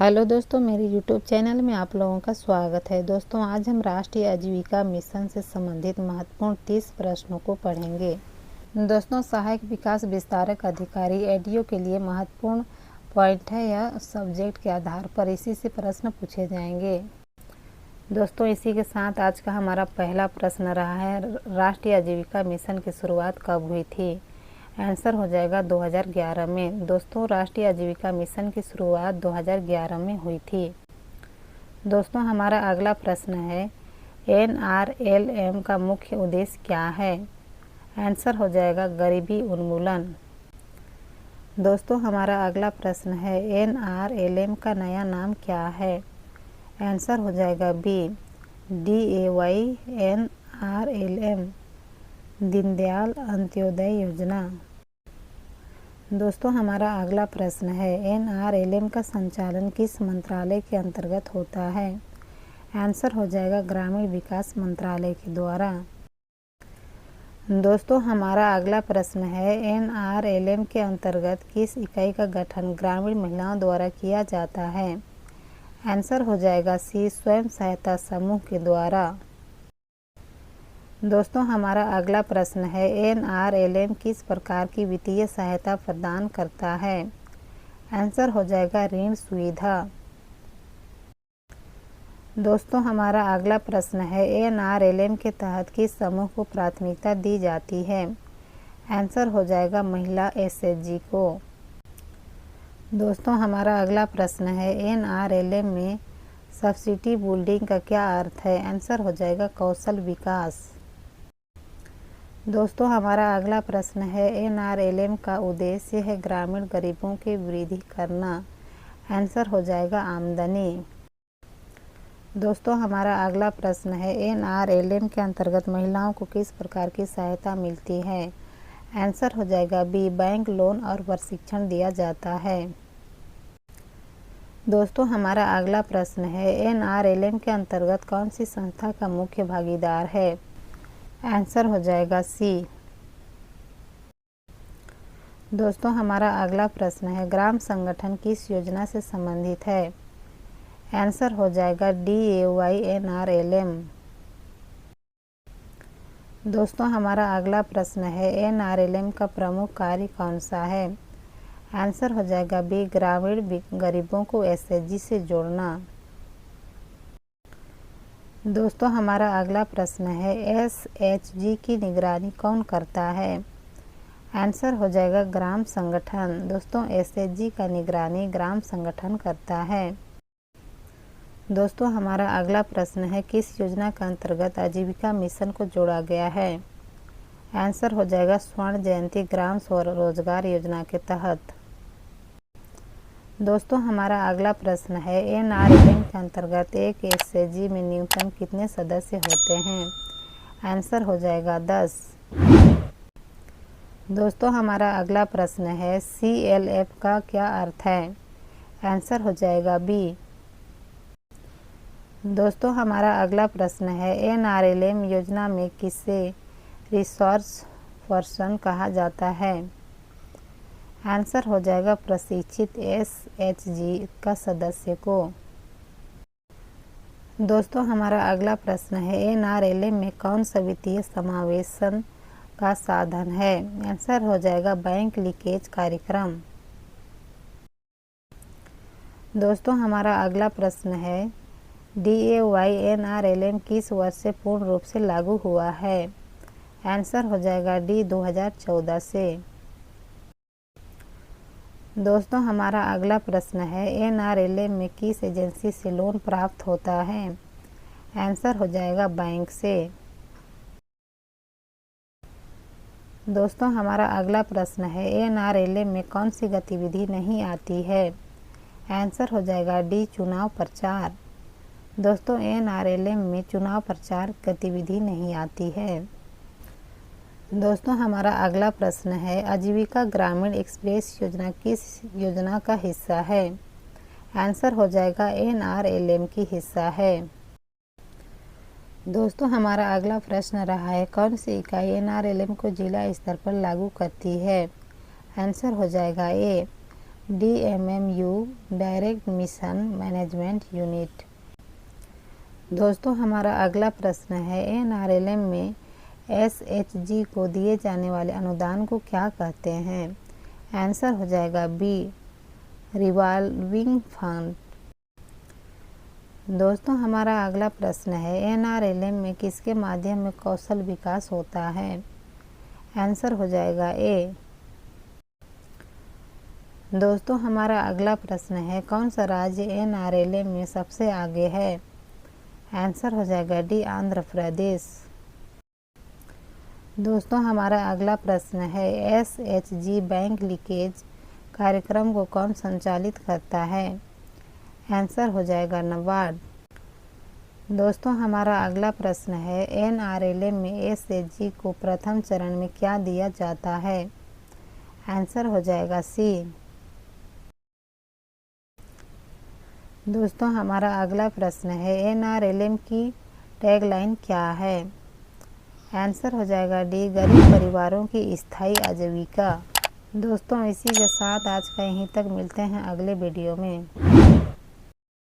Hello दोस्तों, मेरे YouTube channel में आप लोगों का स्वागत है। दोस्तों, आज हम राष्ट्रीय आजीविका मिशन से संबंधित महत्वपूर्ण 30 प्रश्नों को पढ़ेंगे। दोस्तों, सहायक विकास विस्तारक अधिकारी एडीओ के लिए महत्वपूर्ण पॉइंट है। यह सब्जेक्ट के आधार पर इसी से प्रश्न पूछे जाएंगे। दोस्तों, इसी के साथ आज का हमारा पहला प्रश्न रहा है, राष्ट्रीय आजीविका मिशन की शुरुआत कब हुई थी? आंसर हो जाएगा 2011 में। दोस्तों, राष्ट्रीय आजीविका मिशन की शुरुआत 2011 में हुई थी। दोस्तों, हमारा अगला प्रश्न है, NRLM का मुख्य उद्देश्य क्या है? आंसर हो जाएगा गरीबी उन्मूलन। दोस्तों, हमारा अगला प्रश्न है, NRLM का नया नाम क्या है? आंसर हो जाएगा बी, DAY दीनदयाल अंत्योदय योजना। दोस्तों, हमारा अगला प्रश्न है, NRLM का संचालन किस मंत्रालय के अंतर्गत होता है? आंसर हो जाएगा ग्रामीण विकास मंत्रालय के द्वारा। दोस्तों, हमारा अगला प्रश्न है, NRLM के अंतर्गत किस इकाई का गठन ग्रामीण महिलाओं द्वारा किया जाता है? आंसर हो जाएगा सी, स्वयं सहायता समूह के द्वारा। दोस्तों, हमारा अगला प्रश्न है, NRLM किस प्रकार की वित्तीय सहायता प्रदान करता है? आंसर हो जाएगा ऋण सुविधा। दोस्तों, हमारा अगला प्रश्न है, NRLM के तहत किस समूह को प्राथमिकता दी जाती है? आंसर हो जाएगा महिला SHG को। दोस्तों, हमारा अगला प्रश्न है, NRLM में सब्सिडी बिल्डिंग का क्या अर्थ है? आंसर हो जाएगा कौशल विकास। दोस्तों, हमारा अगला प्रश्न है, NRLM का उद्देश्य है ग्रामीण गरीबों की वृद्धि करना। आंसर हो जाएगा आमदनी। दोस्तों, हमारा अगला प्रश्न है, NRLM के अंतर्गत महिलाओं को किस प्रकार की सहायता मिलती है? आंसर हो जाएगा बी, बैंक लोन और प्रशिक्षण दिया जाता है। दोस्तों, हमारा अगला प्रश्न है, NRLM के अंतर्गत कौन सी संस्था का मुख्य भागीदार है? आंसर हो जाएगा सी। दोस्तों, हमारा अगला प्रश्न है, ग्राम संगठन किस योजना से संबंधित है? आंसर हो जाएगा DAY-NRLM। दोस्तों, हमारा अगला प्रश्न है, NRLM का प्रमुख कार्य कौन सा है? आंसर हो जाएगा बी, ग्रामीण गरीबों को SHG से जोड़ना। दोस्तों, हमारा अगला प्रश्न है, SHG की निगरानी कौन करता है? आंसर हो जाएगा ग्राम संगठन। दोस्तों, SHG का निगरानी ग्राम संगठन करता है। दोस्तों, हमारा अगला प्रश्न है, किस योजना के अंतर्गत आजीविका मिशन को जोड़ा गया है? आंसर हो जाएगा स्वर्ण जयंती ग्राम स्वरोजगार योजना के तहत। दोस्तों, हमारा अगला प्रश्न है, NRLM के अंतर्गत एक SHG में न्यूनतम कितने सदस्य होते हैं? आंसर हो जाएगा 10। दोस्तों, हमारा अगला प्रश्न है, CLF का क्या अर्थ है? आंसर हो जाएगा बी। दोस्तों, हमारा अगला प्रश्न है, NRLM योजना में किसे रिसोर्स पर्सन कहा जाता है? आंसर हो जाएगा प्रशिक्षित SHG का सदस्य को। दोस्तों, हमारा अगला प्रश्न है, NRLM में कौन सा वित्तीय समावेशन का साधन है? आंसर हो जाएगा बैंक लीकेज कार्यक्रम। दोस्तों, हमारा अगला प्रश्न है, DAY-NRLM किस वर्ष से पूर्ण रूप से लागू हुआ है? आंसर हो जाएगा डी, 2014 से। दोस्तों, हमारा अगला प्रश्न है, NRLM में किस एजेंसी से लोन प्राप्त होता है? आंसर हो जाएगा बैंक से। दोस्तों, हमारा अगला प्रश्न है, NRLM में कौन सी गतिविधि नहीं आती है? आंसर हो जाएगा डी, चुनाव प्रचार। दोस्तों, NRLM में चुनाव प्रचार गतिविधि नहीं आती है। दोस्तों, हमारा अगला प्रश्न है, आजीविका ग्रामीण एक्सप्रेस योजना किस योजना का हिस्सा है? आंसर हो जाएगा NRLM की हिस्सा है। दोस्तों, हमारा अगला प्रश्न रहा है, कौन सी इकाई NRLM को जिला स्तर पर लागू करती है? आंसर हो जाएगा ए, DMMU direct mission management unit. दोस्तों हमारा अगला प्रश्न है NRLM में SHG को दिए जाने वाले अनुदान को क्या कहते हैं? आंसर हो जाएगा बी रिवॉल्विंग फंड। दोस्तों हमारा अगला प्रश्न है NRLM में किसके माध्यम में कौशल विकास होता है? आंसर हो जाएगा ए। दोस्तों हमारा अगला प्रश्न है कौन सा राज्य NRLM में सबसे आगे है? आंसर हो जाएगा डी आंध्र प्रदेश। दोस्तों हमारा अगला प्रश्न है SHG बैंक लीकेज कार्यक्रम को कौन संचालित करता है? आंसर हो जाएगा नाबार्ड। दोस्तों हमारा अगला प्रश्न है NRLM में SHG को प्रथम चरण में क्या दिया जाता है? आंसर हो जाएगा सी। दोस्तों हमारा अगला प्रश्न है NRLM की टैगलाइन क्या है? आंसर हो जाएगा डी गरीब परिवारों की स्थायी आजीविका। दोस्तों इसी के साथ आज का यहीं तक, मिलते हैं अगले वीडियो में।